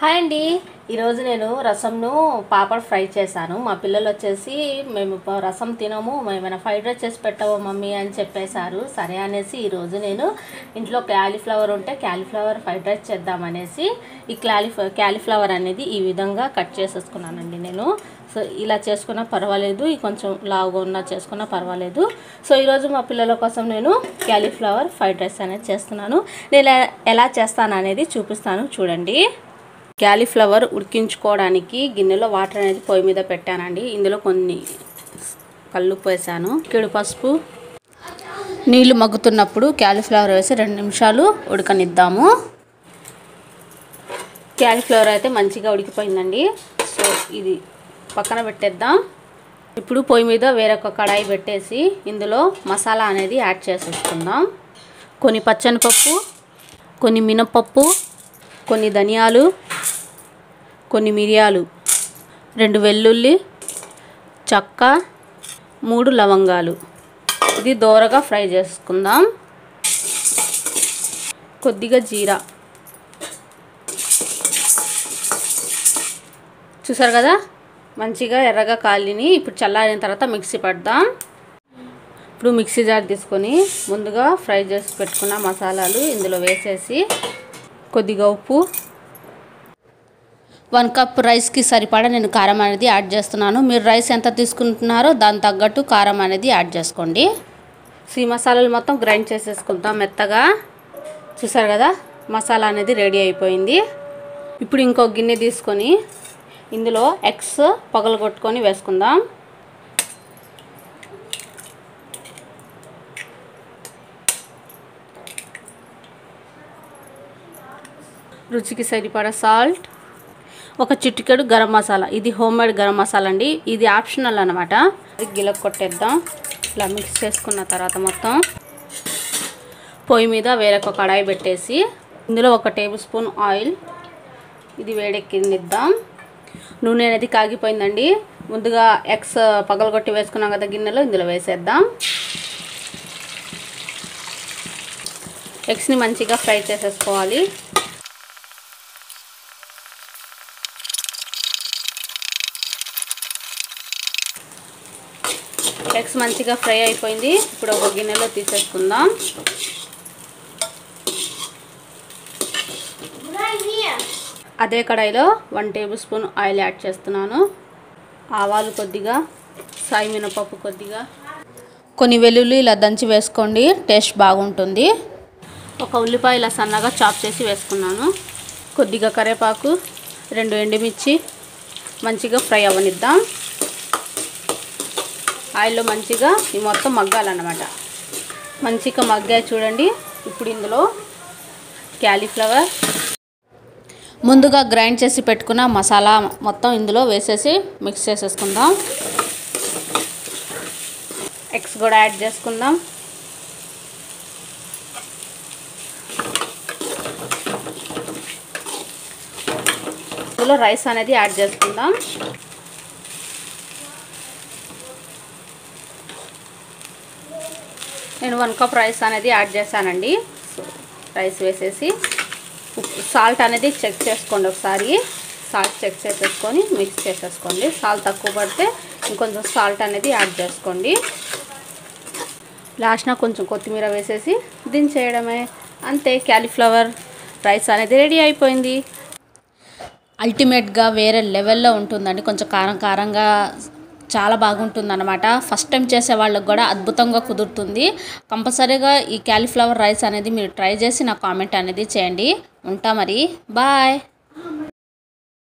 Hi అండి. ఈరోజు నేను రసంను పాపడ్ ఫ్రై చేశాను. మా పిల్లలు వచ్చేసి మేము రసం తినము, ఏమైనా ఫ్రైడ్ రైస్ చేసి పెట్టావు మమ్మీ అని చెప్పేశారు. సరే అనేసి ఈరోజు నేను ఇంట్లో క్యాలీఫ్లవర్ ఉంటే క్యాలీఫ్లవర్ ఫ్రైడ్ రైస్ చేద్దామనేసి ఈ క్యాలీఫ్లవర్ అనేది ఈ విధంగా కట్ చేసేసుకున్నానండి నేను. సో ఇలా చేసుకున్నా పర్వాలేదు, ఈ కొంచెం లావుగా ఉన్నా చేసుకున్నా పర్వాలేదు. సో ఈరోజు మా పిల్లల కోసం నేను క్యాలీఫ్లవర్ ఫ్రైడ్ రైస్ అనేది చేస్తున్నాను. నేను ఎలా చేస్తాను అనేది చూపిస్తాను చూడండి. క్యాలీఫ్లవర్ ఉడికించుకోవడానికి గిన్నెలో వాటర్ అనేది పొయ్యి మీద పెట్టానండి. ఇందులో కొన్ని కల్లుప్పు వేసాను, కిడు పసుపు. నీళ్లు మగ్గుతున్నప్పుడు క్యాలీఫ్లవర్ వేసి 2 నిమిషాలు ఉడకనిద్దాము. క్యాలీఫ్లవర్ అయితే మంచిగా ఉడికిపోయిందండి. సో ఇది పక్కన పెట్టేద్దాం. ఇప్పుడు పొయ్యి మీద వేరొక కడాయి పెట్టేసి ఇందులో మసాలా అనేది యాడ్ చేసేసుకుందాం. కొన్ని పచ్చనిపప్పు, కొన్ని మినపప్పు, కొన్ని ధనియాలు, కొన్ని మిరియాలు, 2 వెల్లుల్లి, చెక్క, 3 లవంగాలు. ఇది దోరగా ఫ్రై చేసుకుందాం. కొద్దిగా జీరా. చూసారు కదా, మంచిగా ఎర్రగా కాలిని. ఇప్పుడు చల్లారిన తర్వాత మిక్సీ పడదాం. ఇప్పుడు మిక్సీ జార్ తీసుకొని ముందుగా ఫ్రై చేసి పెట్టుకున్న మసాలాలు ఇందులో వేసేసి కొద్దిగా ఉప్పు, 1 కప్ రైస్కి సరిపడా నేను కారం అనేది యాడ్ చేస్తున్నాను. మీరు రైస్ ఎంత తీసుకుంటున్నారో దాని తగ్గట్టు కారం అనేది యాడ్ చేసుకోండి. ఈ మసాలాలు మొత్తం గ్రైండ్ చేసేసుకుందాం మెత్తగా. చూసారు కదా, మసాలా అనేది రెడీ అయిపోయింది. ఇప్పుడు ఇంకో గిన్నె తీసుకొని ఇందులో ఎగ్స్ పగలగొట్టుకొని వేసుకుందాం. రుచికి సరిపడా సాల్ట్, ఒక చిటికెడు గరం మసాలా. ఇది హోమ్మేడ్ గరం మసాలా అండి, ఇది ఆప్షనల్ అనమాట. ఇది గిలక కొట్టేద్దాం. ఇలా మిక్స్ చేసుకున్న తర్వాత మొత్తం పొయ్యి మీద వేరొక కడాయి పెట్టేసి ఇందులో 1 టేబుల్ స్పూన్ ఆయిల్, ఇది వేడెక్కినిద్దాం. నూనె అనేది కాగిపోయిందండి. ముందుగా ఎగ్స్ పగలగొట్టి వేసుకున్నాం కదా గిన్నెలో, ఇందులో వేసేద్దాం. ఎగ్స్ని మంచిగా ఫ్రై చేసేసుకోవాలి. ఎగ్స్ మంచిగా ఫ్రై అయిపోయింది. ఇప్పుడు ఒక గిన్నెలో తీసేసుకుందాం. అదే కడాయిలో 1 టేబుల్ స్పూన్ ఆయిల్ యాడ్ చేస్తున్నాను. ఆవాలు కొద్దిగా, సాయి మినపప్పు కొద్దిగా, కొన్ని వెల్లుల్లి ఇలా దంచి వేసుకోండి, టేస్ట్ బాగుంటుంది. ఒక ఉల్లిపాయ ఇలా సన్నగా చాప్ చేసి వేసుకున్నాను. కొద్దిగా కరివేపాకు, 2 ఎండుమిర్చి మంచిగా ఫ్రై అవ్వనిద్దాం. ఆయిల్లో మంచిగా ఈ మొత్తం మగ్గాలన్నమాట. మంచిగా మగ్గాయి చూడండి. ఇప్పుడు ఇందులో క్యాలీఫ్లవర్, ముందుగా గ్రైండ్ చేసి పెట్టుకున్న మసాలా మొత్తం ఇందులో వేసేసి మిక్స్ చేసేసుకుందాం. ఎగ్స్ కూడా యాడ్ చేసుకుందాం. ఇందులో రైస్ అనేది యాడ్ చేసుకుందాం. నేను 1 కప్ రైస్ అనేది యాడ్ చేశానండి. రైస్ వేసేసి సాల్ట్ అనేది చెక్ చేసుకోండి ఒకసారి. సాల్ట్ చెక్ చేసేసుకొని మిక్స్ చేసేసుకోండి. సాల్ట్ తక్కువ పడితే ఇంకొంచెం సాల్ట్ అనేది యాడ్ చేసుకోండి. లాస్ట్న కొంచెం కొత్తిమీర వేసేసి దించేయడమే. అంతే, క్యాలీఫ్లవర్ రైస్ అనేది రెడీ అయిపోయింది. అల్టిమేట్గా వేరే లెవెల్లో ఉంటుందండి. కొంచెం కారం కారంగా చాలా బాగుంటుంది అన్నమాట. ఫస్ట్ టైం చేసే వాళ్ళకి కూడా అద్భుతంగా కుదురుతుంది. కంపల్సరీగా ఈ క్యాలీఫ్లవర్ రైస్ అనేది మీరు ట్రై చేసి నాకు కామెంట్ అనేది చేయండి. ఉంటా మరి, బాయ్.